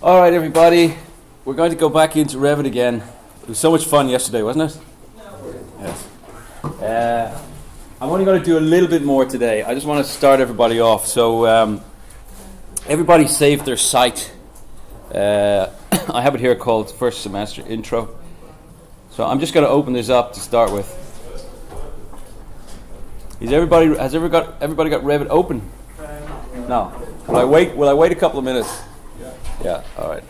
All right, everybody, we're going to go back into Revit again. It was so much fun yesterday, wasn't it? Yes. I'm only going to do a little bit more today. I just want to start everybody off. So everybody saved their site. I have it here called First Semester Intro. So I'm just going to open this up to start with. Has everybody got Revit open? No. Will I wait a couple of minutes? Yeah, all right.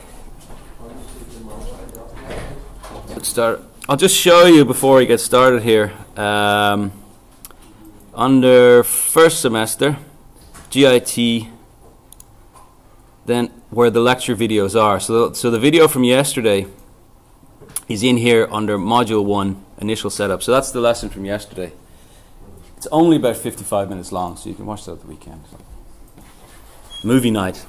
Let's start. I'll just show you before we get started here. Under first semester, GIT, then where the lecture videos are. So the video from yesterday is in here under Module 1, Initial Setup. So that's the lesson from yesterday. It's only about 55 minutes long, so you can watch that at the weekend. Movie night.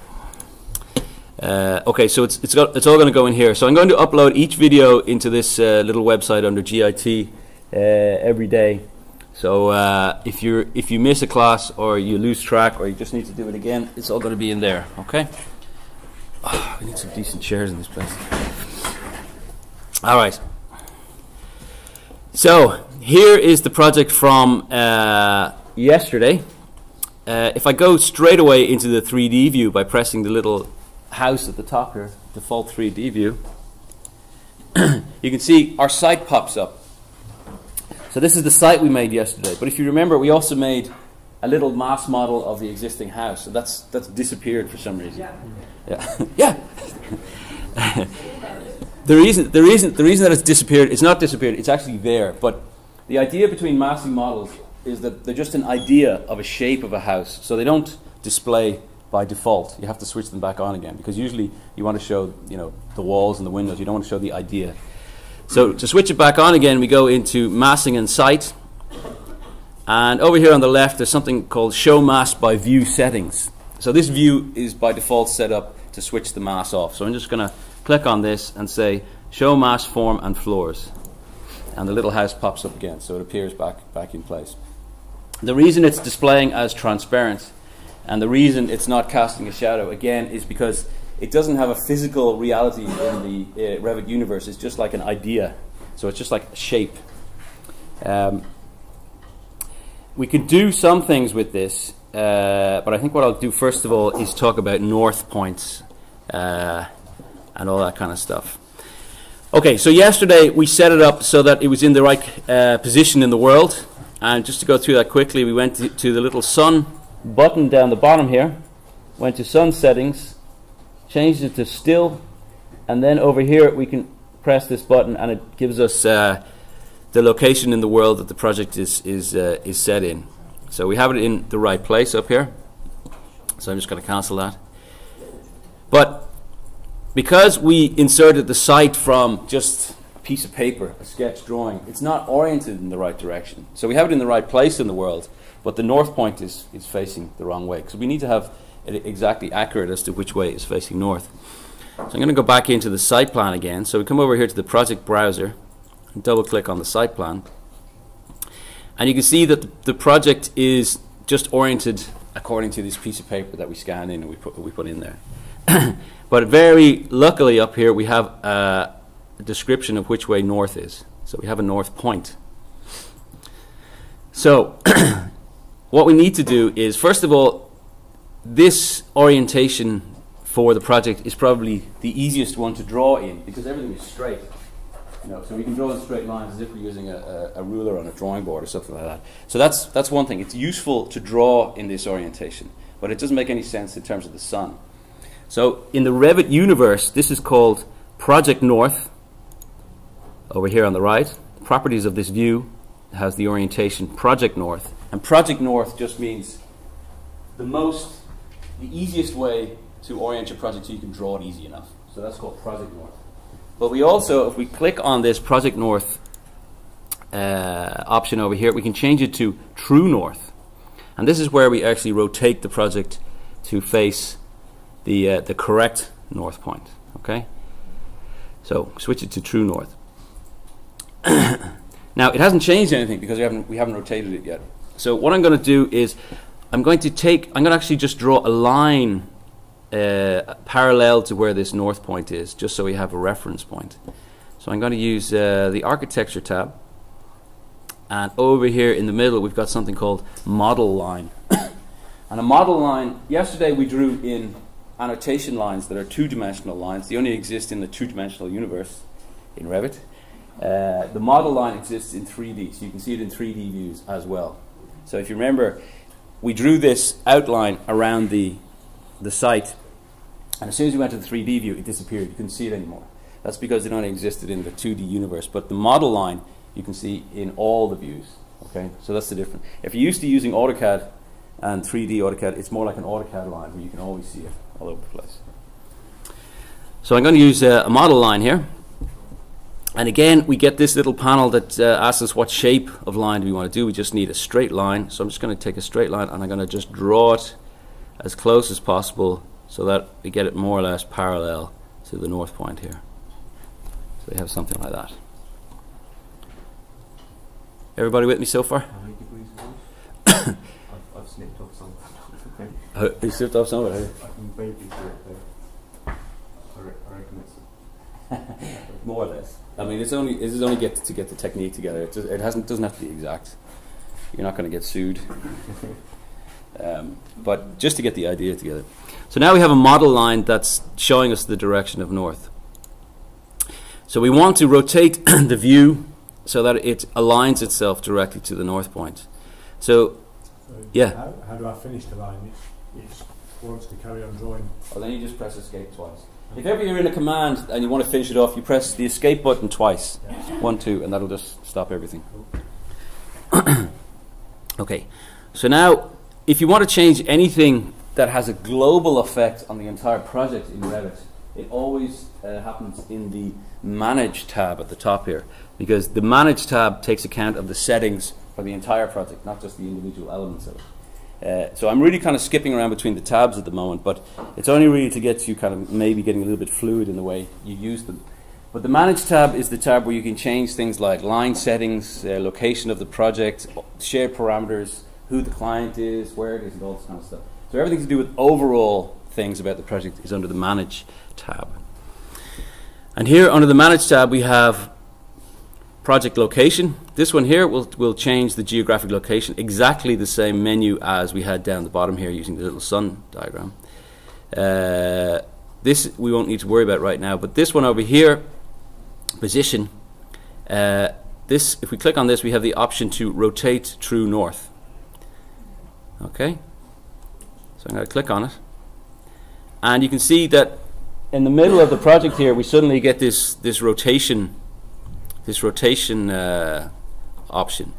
Okay, so it's all going to go in here. So I'm going to upload each video into this little website under GIT every day. So if you miss a class or you lose track or you just need to do it again, it's all going to be in there. Okay. Oh, we need some decent chairs in this place. All right. So here is the project from yesterday. If I go straight away into the 3D view by pressing the little house at the top here, default 3D view, you can see our site pops up. So this is the site we made yesterday. But if you remember, we also made a little mass model of the existing house. So that's disappeared for some reason. Yeah. Yeah. The reason that it's disappeared, it's not disappeared, it's actually there. But the idea between massing models is that they're just an idea of a shape of a house. So they don't display by default. You have to switch them back on again because usually you want to show, the walls and the windows. You don't want to show the idea. So to switch it back on again, we go into Massing and Site. And over here on the left, there's something called Show Mass by View Settings. So this view is by default set up to switch the mass off. So I'm just going to click on this and say Show Mass Form and Floors. And the little house pops up again, so it appears back in place. The reason it's displaying as transparent and the reason it's not casting a shadow, again, is because it doesn't have a physical reality in the Revit universe. It's just like an idea. So it's just like a shape. We could do some things with this, but I think what I'll do first of all is talk about north points and all that kind of stuff. Okay, so yesterday we set it up so that it was in the right position in the world. And just to go through that quickly, we went to the little sun button down the bottom here, went to sun settings, changed it to still, and then over here we can press this button and it gives us the location in the world that the project is set in. So we have it in the right place up here. So I'm just going to cancel that. But because we inserted the site from just a piece of paper, a sketch drawing, it's not oriented in the right direction. So we have it in the right place in the world, but the north point is facing the wrong way. So we need to have it exactly accurate as to which way is facing north. So I'm going to go back into the site plan again. So we come over here to the project browser and double click on the site plan. And you can see that the project is just oriented according to this piece of paper that we scanned in and we put in there. But very luckily up here we have a description of which way north is. So we have a north point. So what we need to do is, first of all, this orientation for the project is probably the easiest one to draw in because everything is straight. So we can draw in straight lines as if we're using a ruler on a drawing board or something like that. So that's one thing. It's useful to draw in this orientation, but it doesn't make any sense in terms of the sun. So in the Revit universe, this is called Project North. Over here on the right, properties of this view has the orientation Project North. And Project North just means the easiest way to orient your project so you can draw it easy enough. So that's called Project North. But we also, if we click on this Project North option over here, we can change it to True North. And this is where we actually rotate the project to face the correct north point. Okay? So switch it to True North. Now it hasn't changed anything because we haven't rotated it yet. So what I'm going to do is I'm going to actually just draw a line parallel to where this north point is, just so we have a reference point. So I'm going to use the Architecture tab, and over here in the middle we've got something called Model Line. And a model line, yesterday we drew in annotation lines that are two-dimensional lines. They only exist in the two-dimensional universe in Revit. The model line exists in 3D, so you can see it in 3D views as well. So if you remember, we drew this outline around the site, and as soon as you went to the 3D view, it disappeared. You couldn't see it anymore. That's because it only existed in the 2D universe. But the model line you can see in all the views. Okay, so that's the difference. If you're used to using AutoCAD and 3D AutoCAD, it's more like an AutoCAD line where you can always see it all over the place. So I'm going to use a model line here. And again, we get this little panel that asks us what shape of line do we want to do. We just need a straight line. So I'm just going to take a straight line and I'm going to just draw it as close as possible so that we get it more or less parallel to the north point here. So we have something like that. Everybody with me so far? I've snipped off some. You snipped off some of it? I can vaguely see it there. I reckon it's more or less. I mean, this is only to get the technique together. It doesn't have to be exact. You're not going to get sued. But just to get the idea together. So now we have a model line that's showing us the direction of north. So we want to rotate the view so that it aligns itself directly to the north point. So yeah. How do I finish the line? It wants to carry on drawing. Well, then you just press escape twice. If ever you're in a command and you want to finish it off, you press the escape button twice. Yeah. 1, 2, and that'll just stop everything. Okay. So now, if you want to change anything that has a global effect on the entire project in Revit, it always happens in the Manage tab at the top here, because the Manage tab takes account of the settings for the entire project, not just the individual elements of it. So I'm really kind of skipping around between the tabs at the moment, but it's only really to get you kind of maybe getting a little bit fluid in the way you use them. But the Manage tab is the tab where you can change things like line settings, location of the project, shared parameters, who the client is, where it is, and all this kind of stuff. So everything to do with overall things about the project is under the Manage tab. And here under the Manage tab we have project location. This one here will change the geographic location, exactly the same menu as we had down the bottom here using the little sun diagram. This we won't need to worry about right now, but this one over here, position, this, if we click on this, we have the option to rotate true north. Okay, so I'm going to click on it, and you can see that in the middle of the project here we suddenly get this rotation option.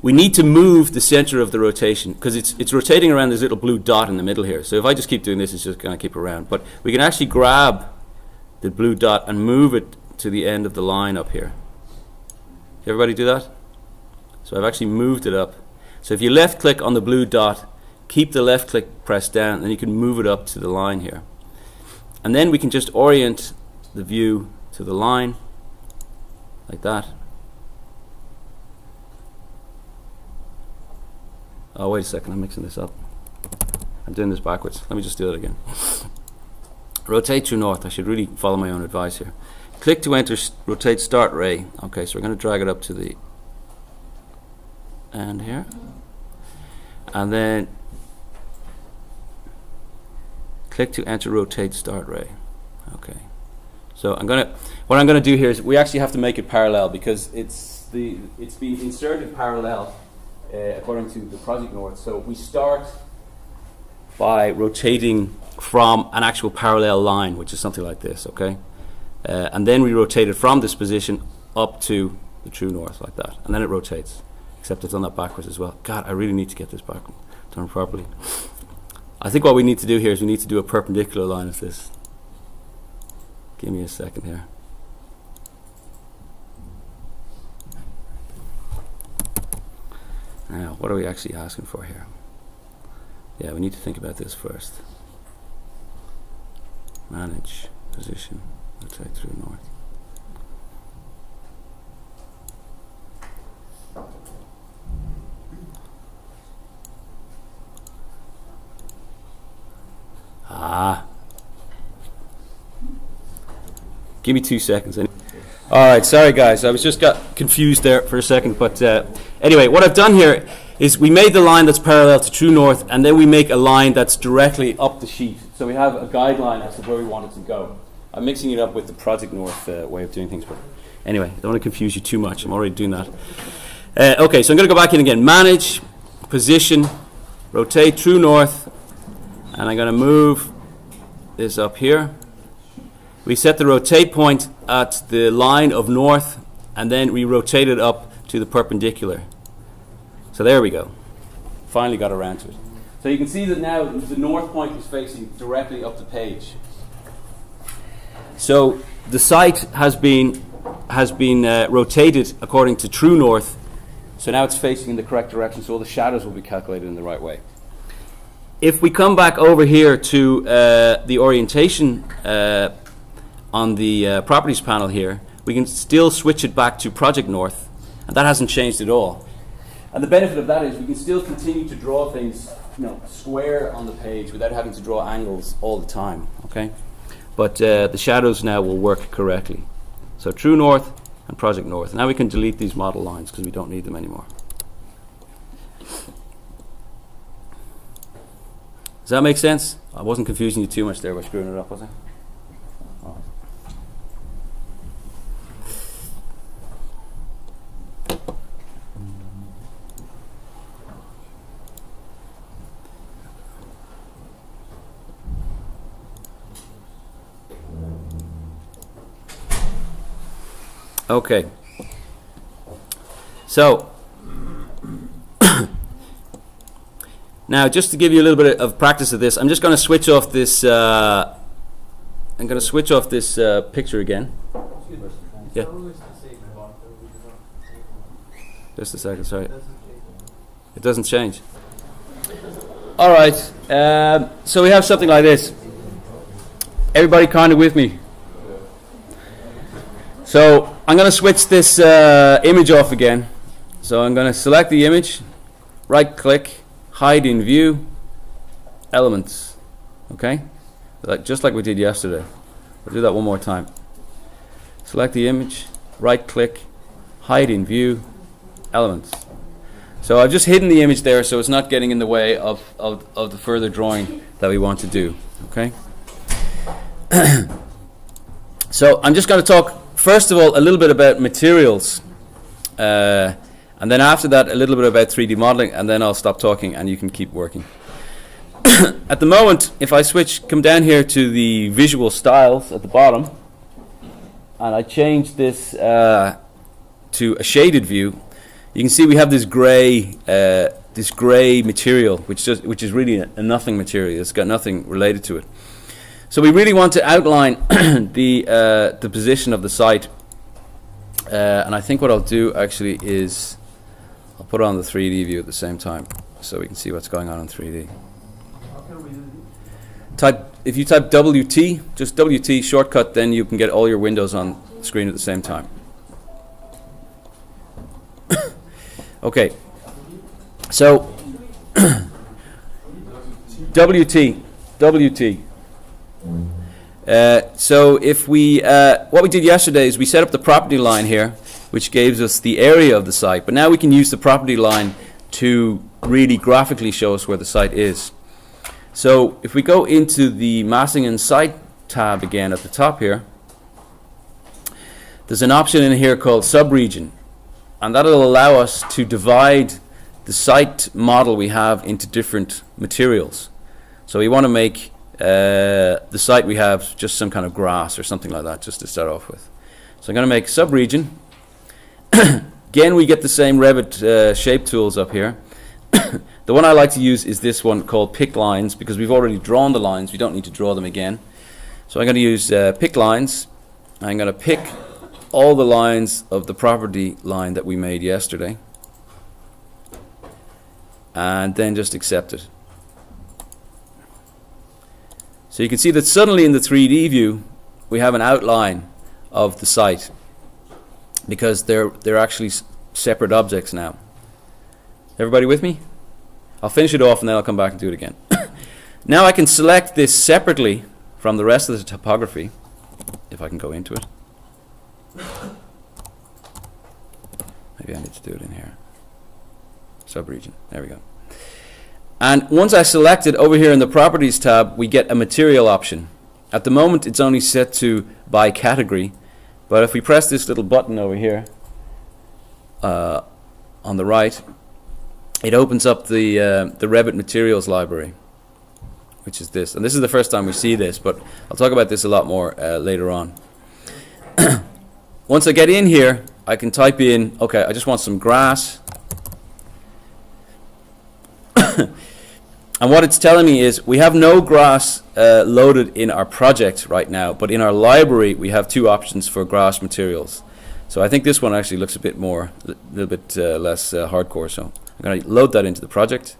We need to move the center of the rotation because it's rotating around this little blue dot in the middle here. So if I just keep doing this, it's just going to keep around. But we can actually grab the blue dot and move it to the end of the line up here. Everybody do that? So I've actually moved it up. So if you left click on the blue dot, keep the left click pressed down, and you can move it up to the line here. And then we can just orient the view to the line like that. Oh, wait a second, I'm mixing this up. I'm doing this backwards. Let me just do it again. Rotate true north. I should really follow my own advice here. Click to enter rotate start ray. Okay, so we're going to drag it up to the end here. And then click to enter rotate start ray. Okay. So what I'm going to do here is we actually have to make it parallel because it's been inserted parallel according to the project north. So we start by rotating from an actual parallel line, which is something like this, okay? And then we rotate it from this position up to the true north like that, and then it rotates. Except it's done that backwards as well. God, I really need to get this back done properly. I think what we need to do here is we need to do a perpendicular line of this. Give me a second here. Now, what are we actually asking for here? Yeah, we need to think about this first. Manage, position, rotate through north. Ah, Give me 2 seconds. Alright, sorry guys, I was just got confused there for a second, but anyway, what I've done here is we made the line that's parallel to true north, and then we make a line that's directly up the sheet. So we have a guideline as to where we want it to go. I'm mixing it up with the Project North way of doing things, but anyway, I don't want to confuse you too much. I'm already doing that. Okay, so I'm going to go back in again. Manage, position, rotate true north, and I'm going to move this up here. We set the rotate point at the line of north, and then we rotate it up to the perpendicular. So there we go. Finally got around to it. So you can see that now the north point is facing directly up the page. So the site has been rotated according to true north. So now it's facing in the correct direction, so all the shadows will be calculated in the right way. If we come back over here to the orientation on the properties panel here, we can still switch it back to Project North, and that hasn't changed at all. And the benefit of that is we can still continue to draw things, square on the page without having to draw angles all the time. Okay, but the shadows now will work correctly. So True North and Project North. Now we can delete these model lines because we don't need them anymore. Does that make sense? I wasn't confusing you too much there by screwing it up, was I? Okay, so now just to give you a little bit of practice of this, I'm just going to switch off this. I'm going to switch off this picture again. Yeah. Just a second, sorry. It doesn't change. All right. So we have something like this. Everybody, kind of with me. So I'm going to switch this image off again. So I'm going to select the image, right click, hide in view, elements. Okay? Just like we did yesterday. We'll do that one more time. Select the image, right click, hide in view, elements. So I've just hidden the image there so it's not getting in the way of the further drawing that we want to do. Okay? So I'm just going to talk first of all, a little bit about materials, and then after that, a little bit about 3D modeling, and then I'll stop talking and you can keep working. At the moment, if I come down here to the visual styles at the bottom, and I change this to a shaded view, you can see we have this grey material, which is really a nothing material. It's got nothing related to it. So we really want to outline the position of the site, and I think what I'll do actually is I'll put on the 3D view at the same time so we can see what's going on in 3D. If you type WT, just WT shortcut, then you can get all your windows on the screen at the same time. Okay, so WT. So if what we did yesterday is we set up the property line here, which gives us the area of the site, but now we can use the property line to really graphically show us where the site is. So if we go into the Massing and Site tab again at the top here, there's an option in here called subregion, and that'll allow us to divide the site model we have into different materials. So we want to make the site we have just some kind of grass or something like that, just to start off with. So I'm going to make subregion. Again, we get the same Revit shape tools up here. The one I like to use is this one called Pick Lines, because we've already drawn the lines. We don't need to draw them again. So I'm going to use Pick Lines. I'm going to pick all the lines of the property line that we made yesterday, and then just accept it. So you can see that suddenly in the 3D view we have an outline of the site, because they're actually separate objects now. Everybody with me? I'll finish it off and then I'll come back and do it again. Now I can select this separately from the rest of the topography, if I can go into it. Maybe I need to do it in here. Subregion. There we go. And once I select it over here in the Properties tab, we get a material option. At the moment, it's only set to by category, but if we press this little button over here on the right, it opens up the Revit Materials library, which is this. And this is the first time we see this, but I'll talk about this a lot more later on. Once I get in here, I can type in, okay, I just want some grass. And what it's telling me is we have no grass loaded in our project right now, but in our library we have two options for grass materials. So I think this one actually looks a bit more, a little bit less hardcore. So I'm going to load that into the project.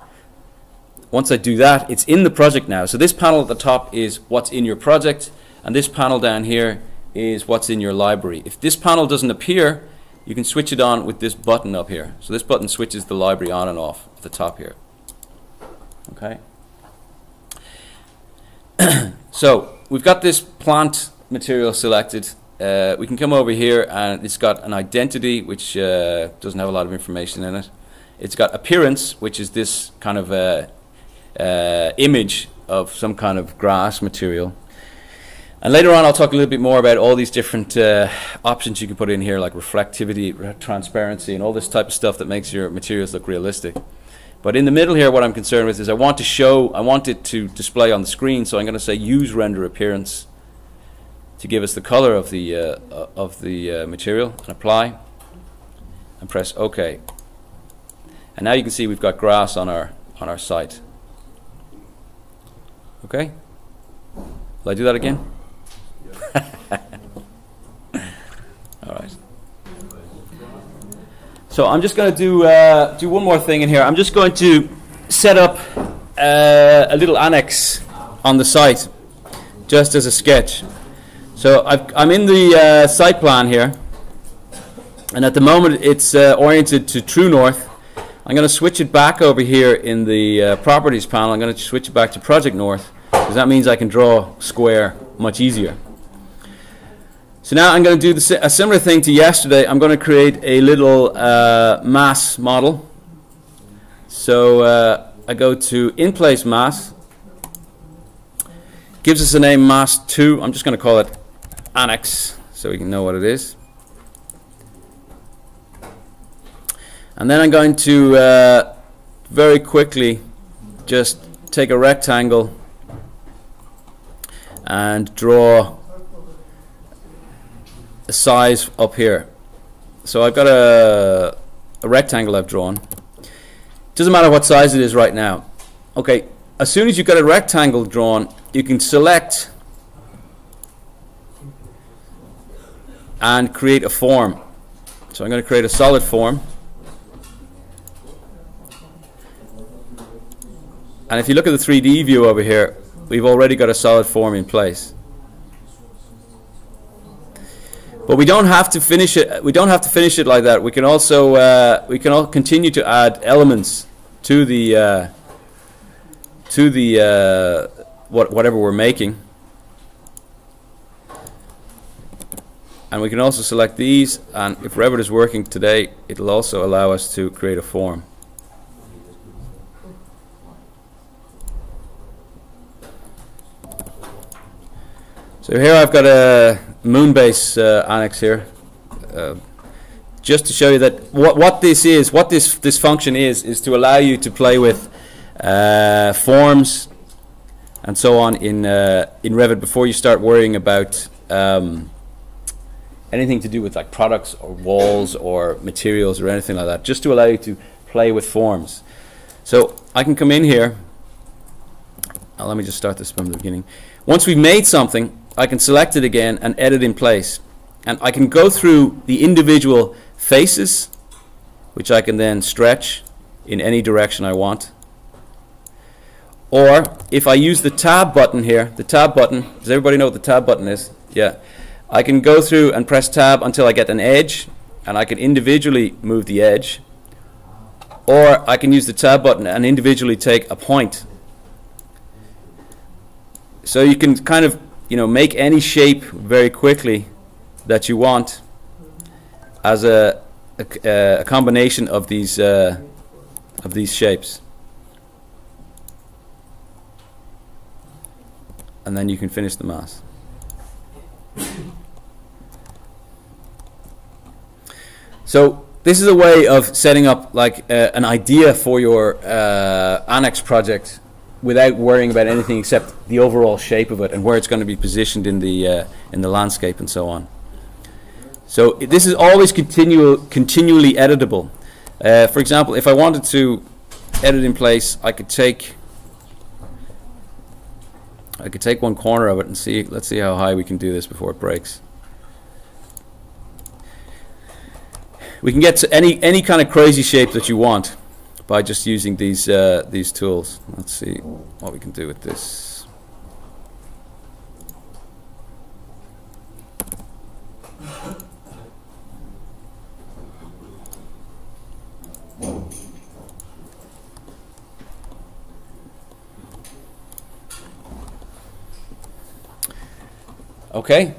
Once I do that, it's in the project now. So this panel at the top is what's in your project, and this panel down here is what's in your library. If this panel doesn't appear, you can switch it on with this button up here. So this button switches the library on and off at the top here. Okay. So we've got this plant material selected. We can come over here and it's got an identity which doesn't have a lot of information in it. It's got appearance, which is this kind of image of some kind of grass material. And later on I'll talk a little bit more about all these different options you can put in here, like reflectivity, transparency, and all this type of stuff that makes your materials look realistic. But in the middle here, what I'm concerned with is I want it to display on the screen, so I'm going to say use render appearance to give us the color of the material, and apply, and press OK. And now you can see we've got grass on our site. Okay? Will I do that again? All right. So I'm just going to do one more thing in here. I'm just going to set up a little annex on the site, just as a sketch. So I'm in the site plan here, and at the moment it's oriented to true north. I'm going to switch it back over here in the properties panel. I'm going to switch it back to project north, because that means I can draw square much easier. So now I'm going to do a similar thing to yesterday. I'm going to create a little mass model. So I go to in place mass. Gives us a name mass 2. I'm just going to call it annex so we can know what it is. And then I'm going to very quickly just take a rectangle and draw a size up here. So I've got a rectangle I've drawn. Doesn't matter what size it is right now. Okay, as soon as you've got a rectangle drawn, you can select and create a form. So I'm going to create a solid form. And if you look at the 3D view over here, we've already got a solid form in place. But we don't have to finish it. We don't have to finish it like that. We can also continue to add elements to the whatever we're making. And we can also select these, and if Revit is working today, it'll also allow us to create a form. So here I've got a Moonbase annex here, just to show you that what this function is to allow you to play with forms and so on in Revit before you start worrying about anything to do with like products or walls or materials or anything like that, just to allow you to play with forms. So I can come in here. Let me just start this from the beginning. Once we've made something, I can select it again and edit in place, and I can go through the individual faces, which I can then stretch in any direction I want. Or if I use the tab button here, the tab button, does everybody know what the tab button is? Yeah. I can go through and press tab until I get an edge, and I can individually move the edge. Or I can use the tab button and individually take a point. So you can kind of you know, make any shape very quickly that you want as a combination of these shapes, and then you can finish the mass. So this is a way of setting up like an idea for your annex project without worrying about anything except the overall shape of it and where it's going to be positioned in the landscape and so on. So this is always continually editable. For example, if I wanted to edit in place, I could take one corner of it and see. Let's see how high we can do this before it breaks. We can get to any kind of crazy shape that you want by just using these tools. Let's see what we can do with this. Okay,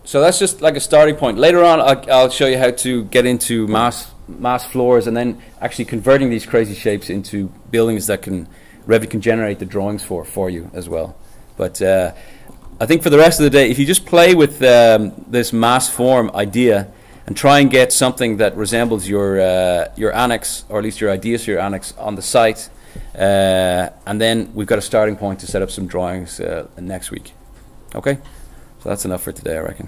so that's just like a starting point. Later on, I'll show you how to get into mass floors and then actually converting these crazy shapes into buildings that Revit can generate the drawings for you as well. But I think for the rest of the day, if you just play with this mass form idea and try and get something that resembles your annex, or at least your ideas for your annex on the site, and then we've got a starting point to set up some drawings next week. Okay? So that's enough for today, I reckon.